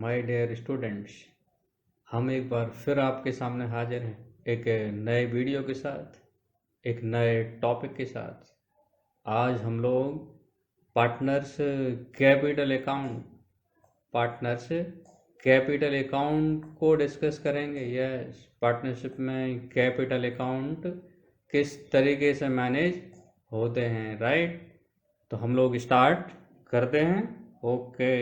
My dear students, हम एक बार फिर आपके सामने हाजिर हैं एक नए वीडियो के साथ, एक नए टॉपिक के साथ। आज हम लोग partners capital account partners capital account को डिस्कस करेंगे। यस, पार्टनरशिप में कैपिटल अकाउंट किस तरीके से मैनेज होते हैं, राइट। तो हम लोग स्टार्ट करते हैं। ओके,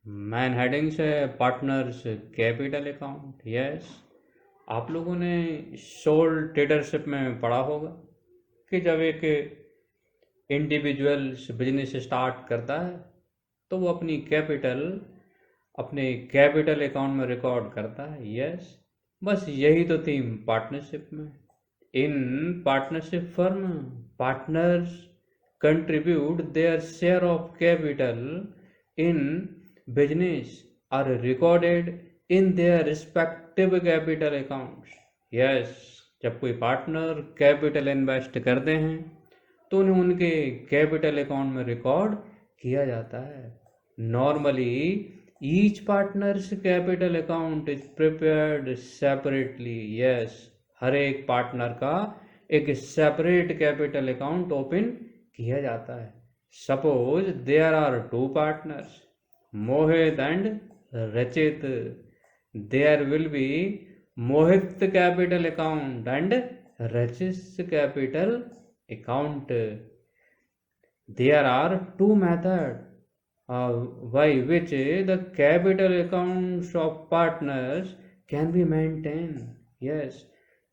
मैन हेडिंग से पार्टनर्स कैपिटल अकाउंट। यस, आप लोगों ने सोल ट्रेडरशिप में पढ़ा होगा कि जब एक इंडिविजुअल बिजनेस स्टार्ट करता है तो वो अपने कैपिटल अकाउंट में रिकॉर्ड करता है। यस, बस यही तो थीम पार्टनरशिप में। In partnership firm, partners contribute their share of capital in business are recorded in their respective capital accounts. Yes, जब कोई पार्टनर कैपिटल इन्वेस्ट करते हैं तो उन्हें उनके कैपिटल अकाउंट में रिकॉर्ड किया जाता है। Normally each partner's capital account is prepared separately. Yes, हर एक पार्टनर का एक सेपरेट कैपिटल अकाउंट ओपन किया जाता है। Suppose there are two partners, Mohit and Rachit, there will be Mohit capital account and Rachit capital account. There are two method by which the capital accounts of partners can be maintained. Yes,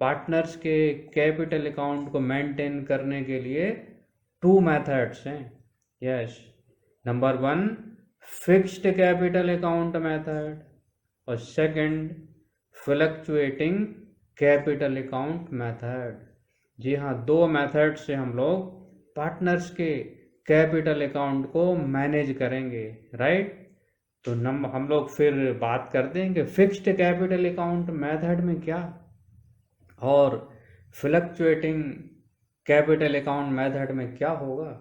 partners के capital account को maintain करने के लिए two methods हैं। Yes, number 1 fixed capital account method और second fluctuating capital account method. जी हाँ, दो मेथड से हम लोग पार्टनर्स के कैपिटल अकाउंट को मैनेज करेंगे, राइट। तो हम लोग फिर बात करते हैं कि फिक्स्ड कैपिटल अकाउंट मेथड में क्या और फ्लक्चुएटिंग कैपिटल अकाउंट मेथड में क्या होगा।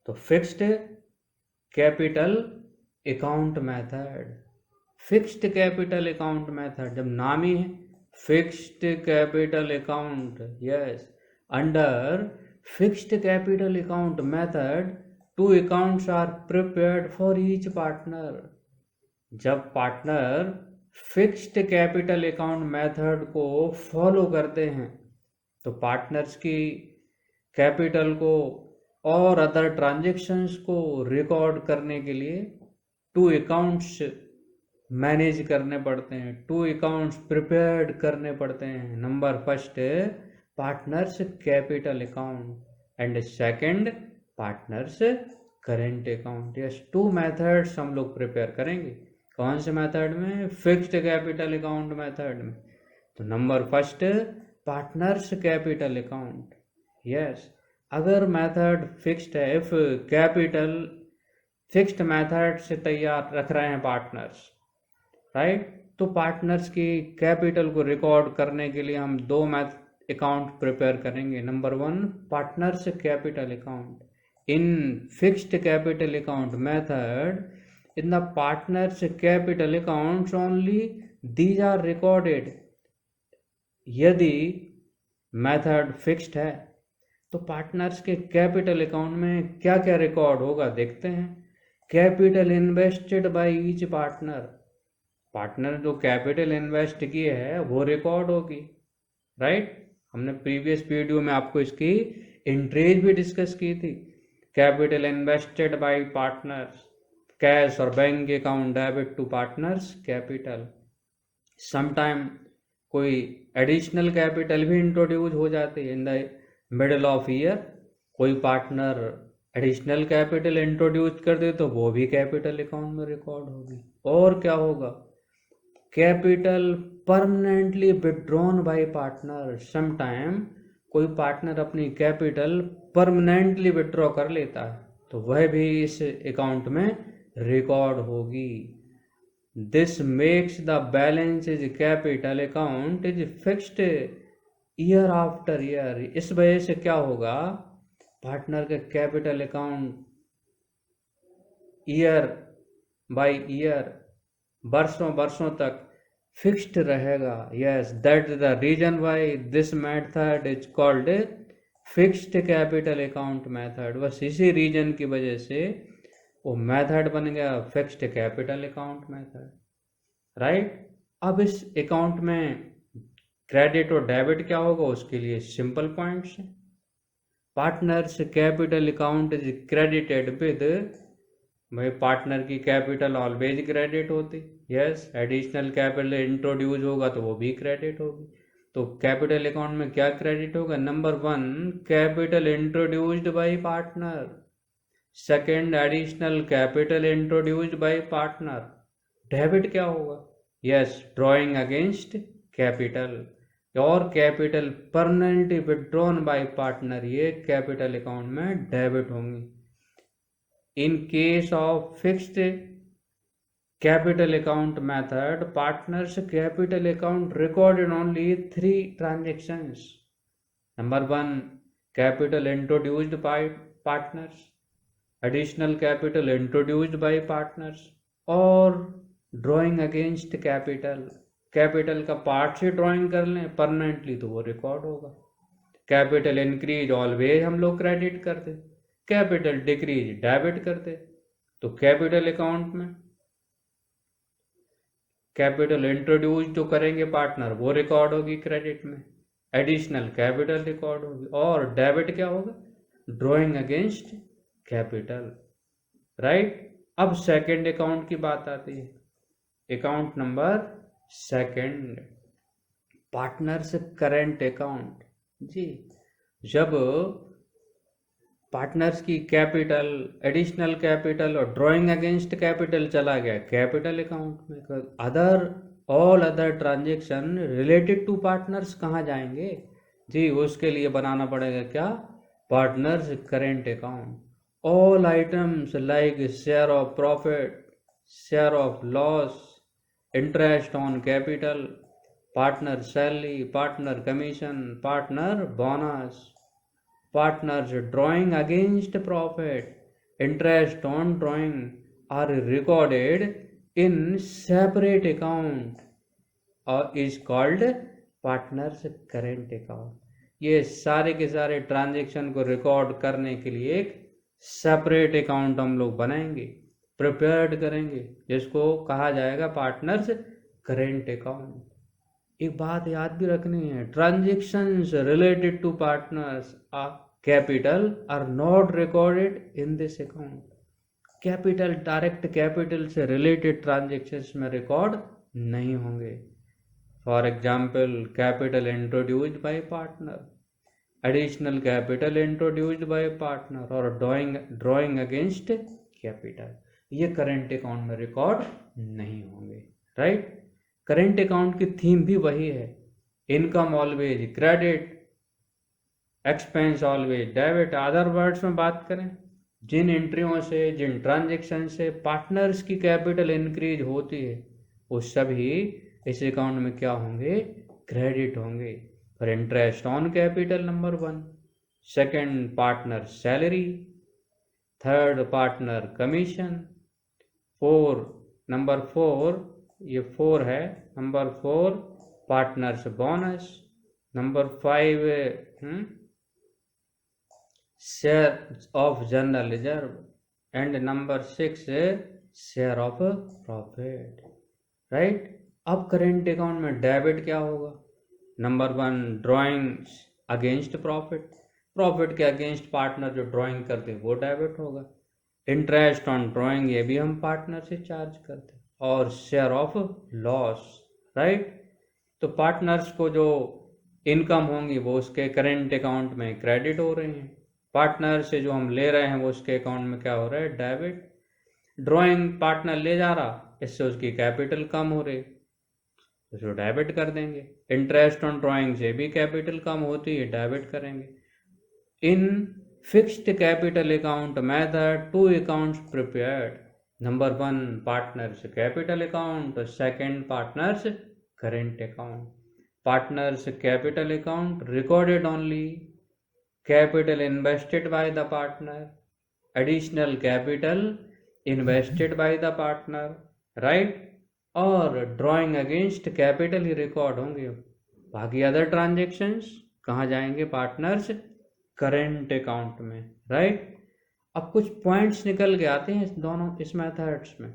तो fixed capital account method, fixed capital account method जब नाम ही है fixed capital account. Yes, under fixed capital account method two accounts are prepared for each partner. जब partner fixed capital account method को फॉलो करते हैं तो पार्टनर्स की कैपिटल को और अदर ट्रांजैक्शंस को रिकॉर्ड करने के लिए टू अकाउंट्स मैनेज करने पड़ते हैं, टू अकाउंट्स प्रिपेयर्ड करने पड़ते हैं। Number first partners capital account and second partners current account. Yes, two methods हम लोग प्रिपेयर करेंगे। कौन से मेथड में? फिक्स्ड कैपिटल अकाउंट मेथड में। तो number first partners capital account. Yes, अगर मेथड फिक्स्ड है, इफ कैपिटल फिक्स्ड मेथड से तैयार रख रहे हैं पार्टनर्स, राइट, तो पार्टनर्स की कैपिटल को रिकॉर्ड करने के लिए हम दो अकाउंट प्रिपेयर करेंगे। Number 1 partners capital account. In fixed capital account method, in the partners capital accounts only these are recorded। यदि मेथड फिक्स्ड है तो पार्टनर्स के कैपिटल अकाउंट में क्या क्या रिकॉर्ड होगा देखते हैं। Capital invested by each partner, partner जो कैपिटल इन्वेस्ट किए है वो रिकॉर्ड होगी, राइट। हमने प्रीवियस वीडियो में आपको इसकी एंट्रीज भी डिस्कस की थी। Capital invested by partners, cash और bank account debit to partners capital. Sometime कोई एडिशनल कैपिटल भी इंट्रोड्यूस हो जाती है in the middle of year. कोई पार्टनर एडिशनल कैपिटल इंट्रोड्यूस कर दे तो वो भी कैपिटल अकाउंट में रिकॉर्ड होगी। और क्या होगा? Capital permanently withdrawn bye partner. Sometime कोई पार्टनर अपनी कैपिटल परमानेंटली विड्रॉ कर लेता है तो वह भी इस अकाउंट में रिकॉर्ड होगी। This makes the balance is capital account is fixed year after year. इस वजह से क्या होगा, पार्टनर के capital account year by year, वर्षों वर्षों तक फिक्स्ड रहेगा। Yes, that is the reason why this method is called fixed capital account method. बस इसी रीजन की वजह से वो मेथड बन गया fixed capital account method, right. अब इस अकाउंट में क्रेडिट और डेबिट क्या होगा, उसके लिए सिंपल पॉइंट्स हैं। Partners capital account is credited with, भाई पार्टनर की कैपिटल ऑलवेज क्रेडिट होती। यस, एडिशनल कैपिटल इंट्रोड्यूस होगा तो वो भी क्रेडिट होगी। तो कैपिटल अकाउंट में क्या क्रेडिट होगा, number 1 capital introduced by partner, second additional capital introduced by partner. Debit क्या होगा, यस ड्रॉइंग अगेंस्ट कैपिटल और capital permanently withdrawn bye partner, ये कैपिटल अकाउंट में डेबिट होंगी। In case of fixed capital account method, partners capital account recorded only 3 transactions. Number 1, capital introduced by partners, additional capital introduced by partners, और drawing against capital। Capital का part से drawing कर लें permanently तो वो record होगा। Capital increase always हम लोग क्रेडिट करते, कैपिटल डिक्रीज डेबिट करते। तो कैपिटल अकाउंट में कैपिटल इंट्रोड्यूस जो करेंगे पार्टनर वो रिकॉर्ड होगी क्रेडिट में, एडिशनल कैपिटल रिकॉर्ड होगी, और डेबिट क्या होगा, ड्रॉइंग अगेंस्ट कैपिटल, राइट। अब सेकंड अकाउंट की बात आती है, account number second, partners current account. जी, जब पार्टनर्स की कैपिटल, एडिशनल कैपिटल और ड्राइंग अगेंस्ट कैपिटल चला गया कैपिटल अकाउंट में, other all other transaction related to partners कहाँ जाएंगे जी, उसके लिए बनाना पड़ेगा क्या, partners current account. All items like share of profit, share of loss, interest on capital, partner salary, partner commission, partner bonus, partners drawing against profit, interest on drawing are recorded in separate account or is called partners current account। ये सारे के सारे transaction को record करने के लिए एक separate account हम लोग बनाएंगे, प्रिपेयर्ड करेंगे, जिसको कहा जाएगा पार्टनर्स करेंट अकाउंट। एक बात याद भी रखनी है, transactions related to partners capital are not recorded in this account. Capital, direct capital से रिलेटेड ट्रांजेक्शंस में रिकॉर्ड नहीं होंगे। For example, capital introduced by partner, additional capital introduced by partner और ड्रॉइंग अगेंस्ट कैपिटल, ये current account में record नहीं होंगे, right. Current account की थीम भी वही है, income always credit, expense always debit. Other words में बात करें, जिन एंट्रियों से, जिन ट्रांजेक्शन से पार्टनर्स की कैपिटल इंक्रीज होती है वो सभी इस अकाउंट में क्या होंगे, क्रेडिट होंगे। For interest on capital number 1, second partner salary, third partner commission, number 4 ये 4 है, number 4 partners bonus, number 5 share of general reserve, and number 6 share of profit, right. अब करेंट अकाउंट में डेबिट क्या होगा, number 1 drawings against profit, profit के against partner जो drawing करते वो डेबिट होगा। इंटरेस्ट ऑन ड्राइंग ये भी हम पार्टनर से चार्ज करते, और शेयर ऑफ लॉस, राइट। तो पार्टनर्स को जो इनकम होंगी वो उसके करेंट अकाउंट में क्रेडिट हो रही हैं, पार्टनर से जो हम ले रहे हैं वो उसके अकाउंट में क्या हो रहा है, डेबिट। ड्राइंग पार्टनर ले जा रहा, इससे उसकी कैपिटल कम हो रही, उसको डेबिट कर देंगे। इंटरेस्ट ऑन ड्राइंग से भी कैपिटल कम होती है, डेबिट करेंगे। In fixed capital account method 2 accounts prepared, number 1 partners capital account, second partners current account. Partners capital account recorded only capital invested by the partner, additional capital invested by the partner, right, और drawing against capital ही record होंगे। बाकी other transactions कहाँ जाएंगे? Partners current account में, right. अब कुछ points निकल के आते हैं इस मेथड्स में।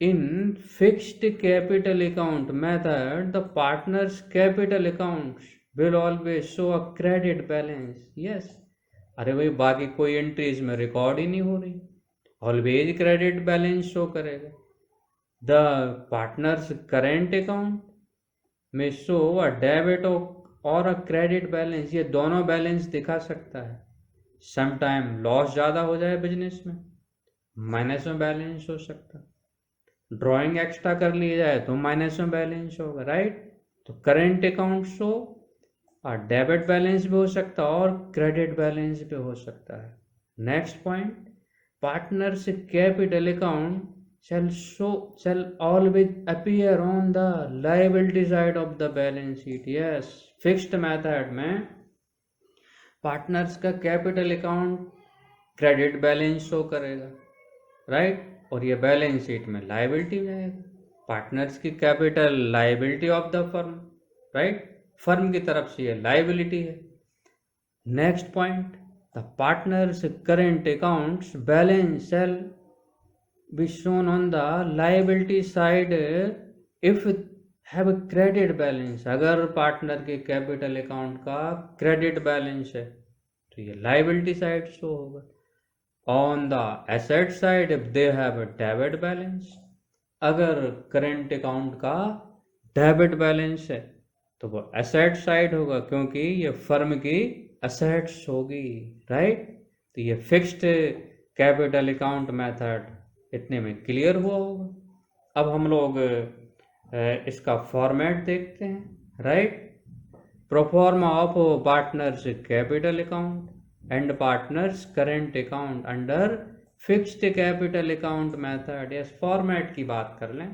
In fixed capital account method the partners capital accounts will always show a credit balance. Yes, अरे भाई बाकी कोई एंट्रीज में रिकॉर्ड ही नहीं हो रही, ऑलवेज क्रेडिट बैलेंस शो करेगा। द पार्टनर्स करेंट अकाउंट में शो अ डेबिट और अ क्रेडिट बैलेंस, ये दोनों बैलेंस दिखा सकता है। समटाइम लॉस ज़्यादा हो जाए बिजनेस में, माइनस में बैलेंस हो सकता है। ड्राइंग एक्स्ट्रा कर लिया जाए तो माइनस में बैलेंस होगा, राइट। तो करेंट अकाउंट शो और डेबिट बैलेंस भी हो सकता है और क्रेडिट बैलेंस भी हो सकता है। Next point, partners capital account shall always appear on the liability side of the balance sheet. Yes, fixed method में पार्टनर्स का capital account credit balance show करेगा, राइट, और ये बैलेंस शीट में लायबिलिटी जाएगा। पार्टनर्स की capital liability of the firm, right, firm की तरफ से ये लायबिलिटी है। Next point, the partners current accounts balance shall be shown on the liability side if have a credit balance। अगर partner के कैपिटल अकाउंट का credit balance है तो ये लाइबिलिटी साइड शो होगा। On the asset side if they have a debit balance, अगर current account का debit balance है तो वो एसेट साइड होगा, क्योंकि ये फर्म की एसेट्स होगी, राइट। तो ये फिक्स्ड कैपिटल अकाउंट मेथड इतने में क्लियर हुआ होगा। अब हम लोग इसका फॉर्मेट देखते हैं, right. Proforma of partners capital account and partners current account under fixed capital account method. Yes, format की बात कर लें।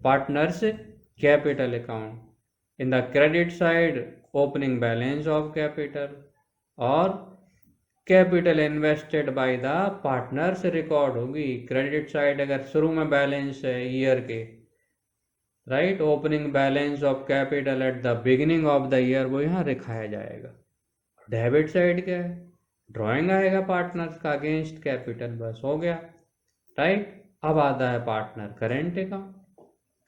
Partners capital account in the credit side opening balance of capital और capital invested by the partners record होगी। Credit side अगर शुरू में balance है ईयर के, right, opening balance of capital at the beginning of the year, वो यहाँ दिखाया जाएगा। डेबिट साइड क्या है? ड्राइंग आएगा पार्टनर्स का अगेंस्ट कैपिटल, बस हो गया, राइट। अब आता है partner current account.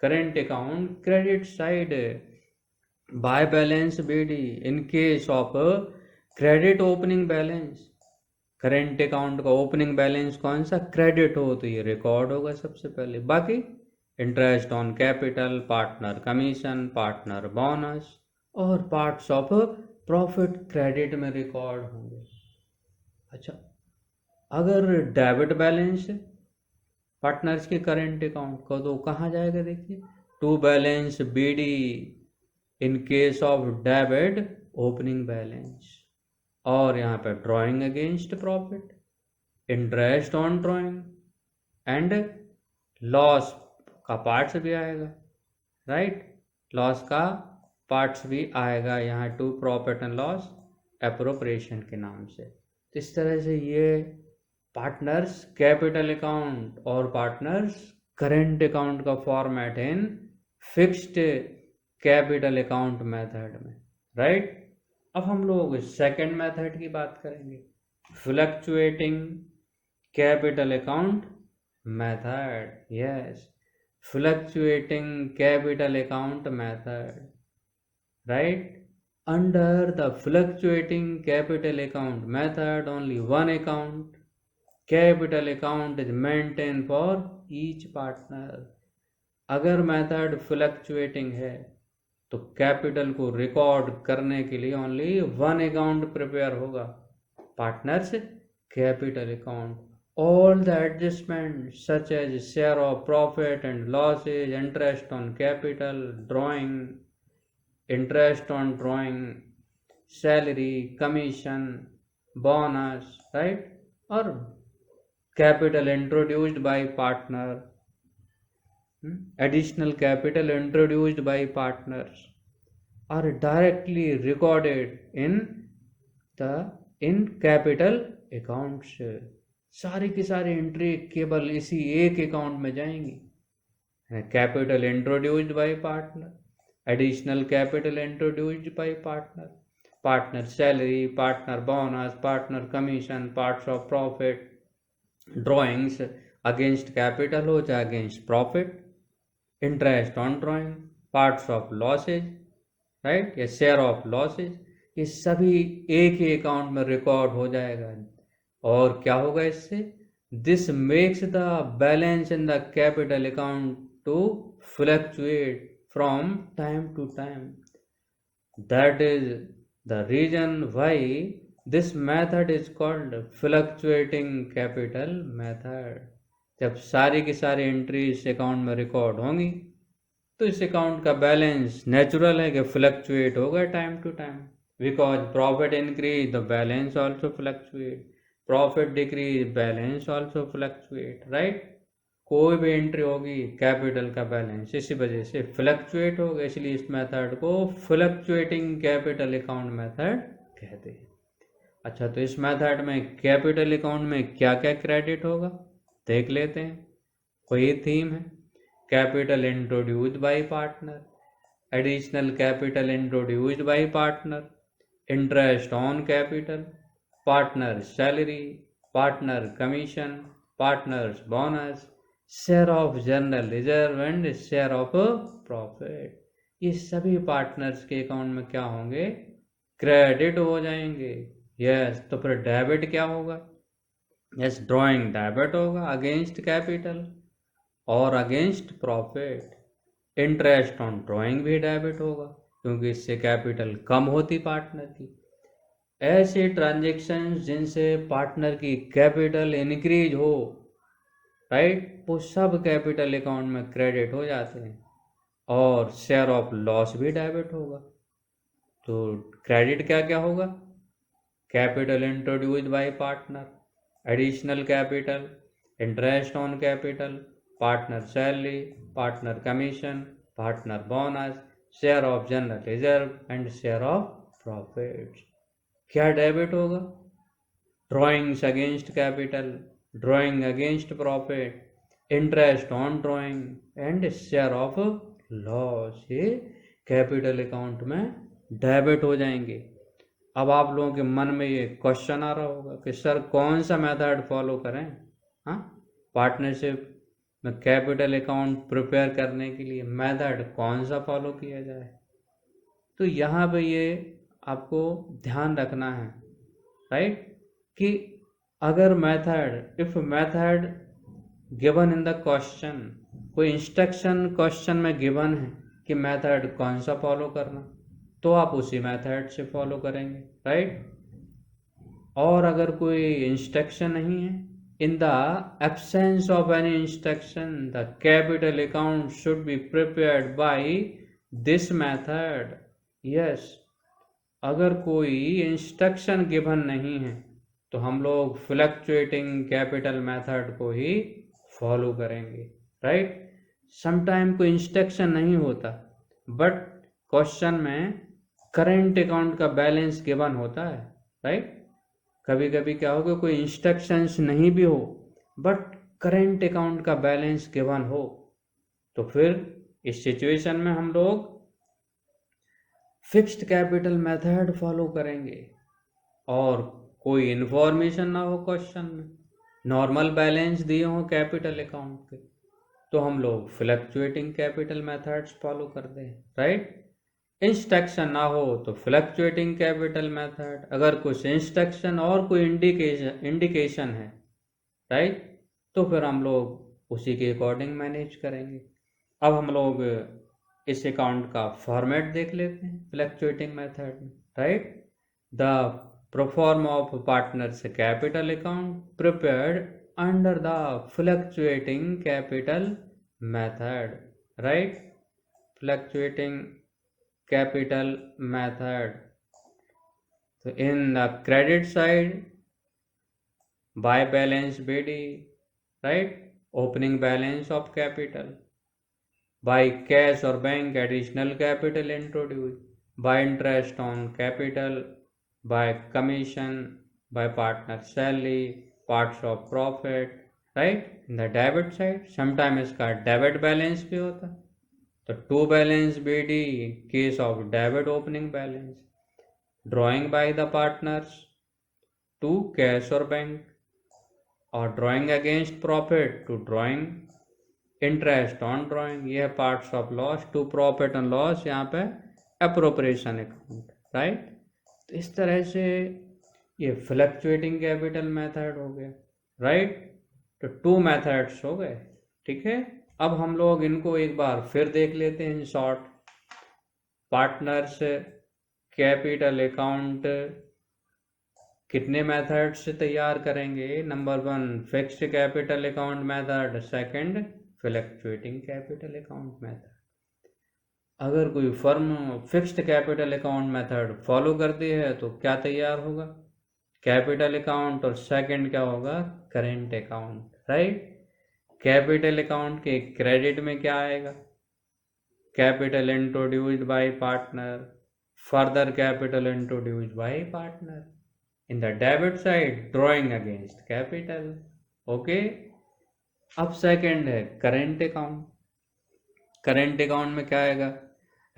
Current account credit side by balance BD in case of credit opening balance. Current account का ओपनिंग बैलेंस कौन सा? क्रेडिट हो तो ये रिकॉर्ड होगा सबसे पहले। बाकी interest on capital, partner commission, partner bonus और पार्ट्स ऑफ प्रॉफिट क्रेडिट में रिकॉर्ड होंगे। अच्छा, अगर डेबिट बैलेंस है पार्टनर्स के करेंट अकाउंट का तो कहाँ जाएगा? देखिए, to balance BD in case of debit opening balance, और यहाँ पे drawing against profit, interest on drawing and loss का पार्ट्स भी आएगा, राइट। लॉस का पार्ट्स भी आएगा यहाँ to profit and loss appropriation के नाम से। इस तरह से ये पार्टनर्स कैपिटल अकाउंट और पार्टनर्स करेंट अकाउंट का format in fixed capital account method में, राइट। अब हम लोग सेकंड मेथड की बात करेंगे, fluctuating capital account method. Yes, fluctuating capital account method, right. Under the fluctuating capital account method only one account capital account is maintain for each partner. अगर method fluctuating है तो capital को record करने के लिए ओनली वन अकाउंट प्रिपेयर होगा, partners capital account. All the adjustment such as share of profit and losses, interest on capital, drawing, interest on drawing, salary, commission, bonus, right, और capital introduced by partner, additional capital introduced by partners are directly recorded in capital accounts। सारी की सारी entry केवल इसी एक account में जाएंगी। Capital introduced by partner, additional capital introduced by partner, partner salary, partner bonus, partner commission, parts of profit, drawings against capital हो चाहे against profit, interest on drawing, parts of losses, right, या share of losses, ये सभी एक ही account में record हो जाएगा। और क्या होगा इससे? This makes the balance in the capital account to fluctuate from time to time. That is the reason why this method is called fluctuating capital method. जब सारी की सारी एंट्री इस अकाउंट में रिकॉर्ड होंगी तो इस अकाउंट का बैलेंस नेचुरल है कि फ्लक्चुएट होगा time to time, because profit increase the balance also fluctuate, profit decrease balance also fluctuate, right. कोई भी एंट्री होगी कैपिटल का बैलेंस इसी वजह से फ्लक्चुएट होगा, इसलिए इस मेथड को फ्लक्चुएटिंग कैपिटल अकाउंट मेथड कहते हैं। अच्छा, तो इस मेथड में कैपिटल अकाउंट में क्या क्या क्रेडिट होगा देख लेते हैं। कोई थीम है, capital introduced by partner, additional capital introduced by partner, interest on capital, partner salary, partner commission, partners bonus, share of general reserve and share of profit. ये सभी पार्टनर्स के अकाउंट में क्या होंगे? क्रेडिट हो जाएंगे। यस, तो फिर डेबिट क्या होगा? यस, ड्रॉइंग डेबिट होगा अगेंस्ट कैपिटल और against profit. Interest on drawing भी डेबिट होगा क्योंकि इससे कैपिटल कम होती पार्टनर की। ऐसे ट्रांजेक्शन जिनसे पार्टनर की कैपिटल इंक्रीज हो, राइट, वो सब कैपिटल अकाउंट में क्रेडिट हो जाते हैं। और शेयर ऑफ लॉस भी डेबिट होगा। तो क्रेडिट क्या क्या होगा? Capital introduced by partner, additional capital, interest on capital, partner salary, partner commission, partner bonus, share of general reserve and share of profit. क्या डेबिट होगा? Drawings against capital, drawing against profit, interest on drawing and share of loss. ये capital account में debit हो जाएंगे। अब आप लोगों के मन में ये क्वेश्चन आ रहा होगा कि सर कौन सा मेथड फॉलो करें? हाँ, पार्टनरशिप में कैपिटल अकाउंट प्रिपेयर करने के लिए मेथड कौन सा फॉलो किया जाए? तो यहाँ पे ये आपको ध्यान रखना है, राइट, कि अगर method, if method given in the question, कोई इंस्ट्रक्शन क्वेश्चन में गिवन है कि मेथड कौन सा फॉलो करना, तो आप उसी मेथड से फॉलो करेंगे, राइट। और अगर कोई इंस्ट्रक्शन नहीं है, in the absence of any instruction the capital account should be prepared by this method. Yes, अगर कोई इंस्ट्रक्शन गिवन नहीं है तो हम लोग फ्लक्चुएटिंग कैपिटल मेथड को ही फॉलो करेंगे, राइट। समटाइम कोई इंस्ट्रक्शन नहीं होता बट क्वेश्चन में करंट अकाउंट का बैलेंस गिवन होता है, राइट। कभी कभी क्या होगा, कोई इंस्ट्रक्शंस नहीं भी हो बट करंट अकाउंट का बैलेंस गिवन हो, तो फिर इस सिचुएशन में हम लोग फिक्स्ड कैपिटल मेथड फॉलो करेंगे। और कोई इन्फॉर्मेशन ना हो क्वेश्चन में, नॉर्मल बैलेंस दिए हो कैपिटल अकाउंट के, तो हम लोग फ्लक्चुएटिंग कैपिटल मेथड्स फॉलो करते हैं, राइट। इंस्ट्रक्शन ना हो तो फ्लक्चुएटिंग कैपिटल मेथड, अगर कुछ इंस्ट्रक्शन और कोई इंडिकेशन है, राइट, तो फिर हम लोग उसी के अकॉर्डिंग मैनेज करेंगे। अब हम लोग इस अकाउंट का फॉर्मेट देख लेते हैं फ्लक्चुएटिंग मेथड में, right. The proforma of partners capital account prepared under the fluctuating capital method, right. Fluctuating capital method. So in the credit side, buy balance BD, right, opening balance of capital, by cash or bank additional capital introduced, by interest on capital, by commission, by partner salary, parts of profit, right. In the debit side sometime इसका debit balance भी होता है, तो to balance B D case of debit opening balance, drawing by the partners to cash और bank, और drawing against profit to drawing interest on drawing, ये है parts of loss to profit and loss, यहाँ पे appropriation account, right. तो इस तरह से ये फ्लक्चुएटिंग कैपिटल मेथड हो गया, राइट। तो टू मेथड्स हो गए, ठीक है। अब हम लोग इनको एक बार फिर देख लेते हैं in short. Partners capital account कितने मेथड से तैयार करेंगे? Number 1 fixed capital account method, second fluctuating capital account method. अगर कोई firm fixed capital account method follow करती है तो क्या तैयार होगा? कैपिटल अकाउंट, और सेकंड क्या होगा? Current account, right. Capital account के क्रेडिट में क्या आएगा? Capital introduced by partner, further capital introduced by partner. In the debit side drawing against capital, okay. अब सेकंड है करेंट अकाउंट। करेंट अकाउंट में क्या आएगा?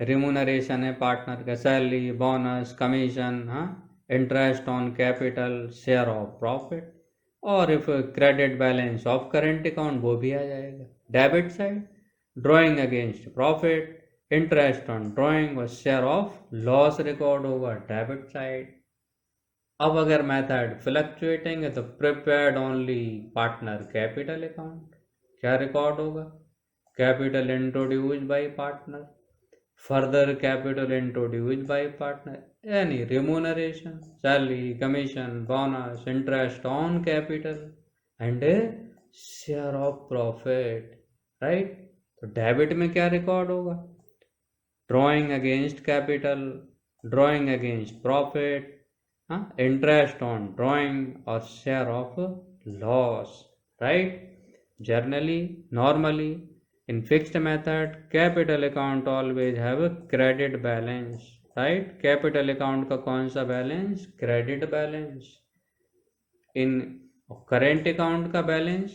रिम्यूनरेशन है पार्टनर का, सैलरी, बोनस, कमीशन, हाँ, interest on capital, share of profit, और if credit balance of current account वो भी आ जाएगा। Debit side drawing against profit, interest on drawing, और शेयर ऑफ लॉस रिकॉर्ड होगा डेबिट साइड। अब अगर मेथड फ्लक्चुएटिंग है तो prepared only partner capital account, क्या रिकॉर्ड होगा? Capital introduced by partner, further capital introduced by partner, यानी remuneration, salary, commission, bonus, interest on capital and share of profit, right. तो debit में क्या रिकॉर्ड होगा? Drawing against capital, drawing against profit, interest on drawing, और share of loss, right. Generally, normally in fixed method capital account always have a credit balance, right। capital account का कौन सा balance? Credit balance. In current account का balance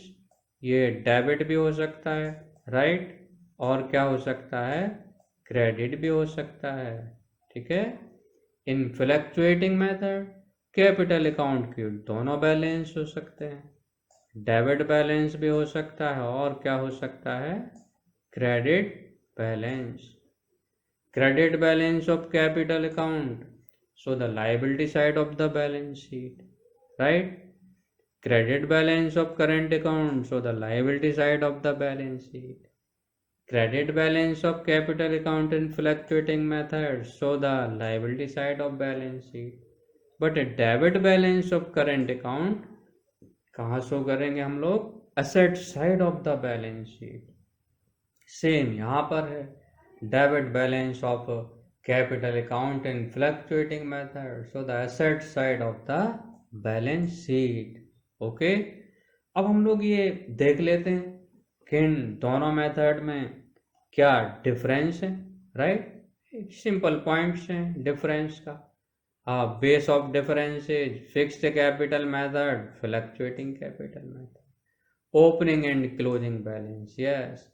ये debit भी हो सकता है, राइट, और क्या हो सकता है? क्रेडिट भी हो सकता है, ठीक है। इन फ्लक्चुएटिंग मेथड कैपिटल अकाउंट के दोनों बैलेंस हो सकते हैं, डेबिट बैलेंस भी हो सकता है, और क्या हो सकता है? Credit balance. Credit balance of capital account, so the liability side of the balance sheet, right। credit balance of current account, so the liability side of the balance sheet। credit balance of capital account in fluctuating method, so the liability side of balance sheet। but a debit balance of current account कहाँ show करेंगे हम लोग? asset side of the balance sheet। Same यहाँ पर है, debit balance of capital account in fluctuating method, so the asset side of the balance sheet, okay. अब हम लोग ये देख लेते हैं कि इन दोनों मेथड में क्या डिफरेंस है, राइट। सिंपल पॉइंट्स हैं डिफरेंस का। Base of difference is fixed capital method, fluctuating capital method. Opening and closing balance, yes,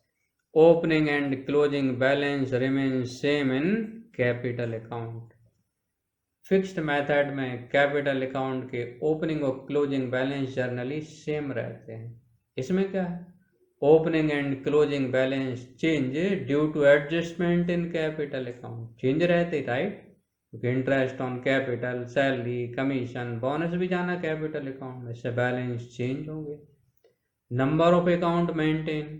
opening and closing balance remains same in capital account। Fixed method में capital account के opening और closing balance generally same रहते हैं। इसमें क्या है? Opening and closing balance change due to adjustment in capital account, change रहते, right, क्योंकि interest on capital, salary, commission, bonus भी जाना कैपिटल अकाउंट में, इससे बैलेंस चेंज होंगे। Number of account maintain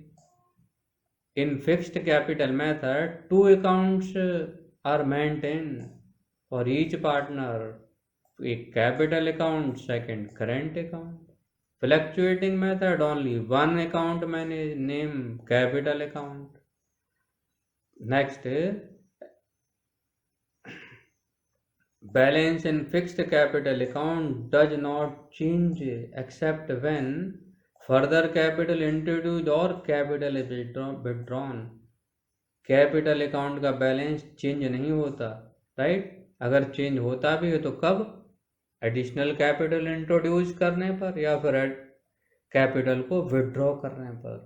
in fixed capital method, two accounts are maintained for each partner, a capital account, second current account। fluctuating method only one account manage name capital account। next, balance in fixed capital account does not change except when further capital introduce और capital withdrawn. Capital account का balance change नहीं होता, right. अगर change होता भी है तो कब? एडिशनल कैपिटल इंट्रोड्यूस करने पर या फिर कैपिटल को विड्रॉ करने पर।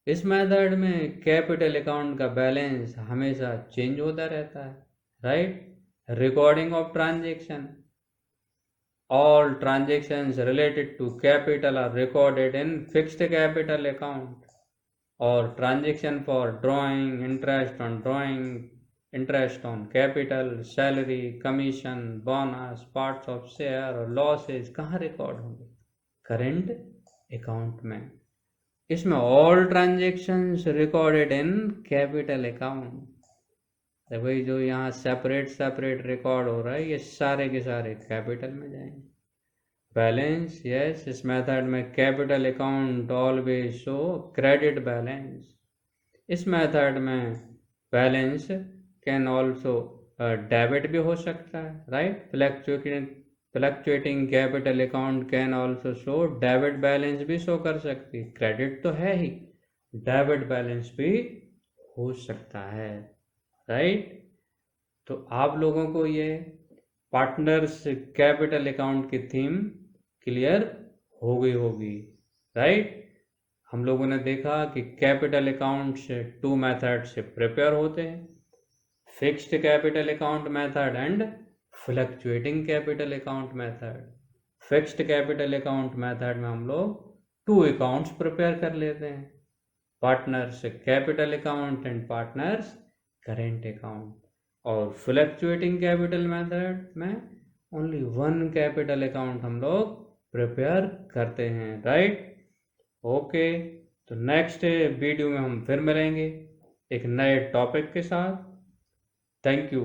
इस मेथड में कैपिटल अकाउंट का बैलेंस हमेशा चेंज होता रहता है, right. Recording of transaction, all transactions related to capital are recorded in fixed capital account, or transaction for drawing interest on capital, salary, commission, bonus, parts of share और losses कहाँ record होंगे? Current account में। इसमें all transactions recorded in capital account. तो भाई जो यहाँ separate record हो रहा है ये सारे के सारे कैपिटल में जाएंगे। बैलेंस, यस, इस मेथड में capital account always show credit balance. इस मेथड में बैलेंस कैन ऑल्सो डेबिट भी हो सकता है, right. Fluctuating capital account can also show debit balance भी शो कर सकती है। क्रेडिट तो है ही, डेबिट बैलेंस भी हो सकता है, राइट। तो आप लोगों को ये पार्टनर्स कैपिटल अकाउंट की थीम क्लियर हो गई होगी, राइट। हम लोगों ने देखा कि कैपिटल अकाउंट से 2 मेथड से प्रिपेयर होते हैं, fixed capital account method and fluctuating capital account method. Fixed capital account method में हम लोग 2 अकाउंट्स प्रिपेयर कर लेते हैं, partners capital account and partners current account. और फ्लक्चुएटिंग कैपिटल मेथड में ओनली 1 कैपिटल अकाउंट हम लोग प्रिपेयर करते हैं, राइट। ओके, तो नेक्स्ट वीडियो में हम फिर मिलेंगे एक नए टॉपिक के साथ। Thank you.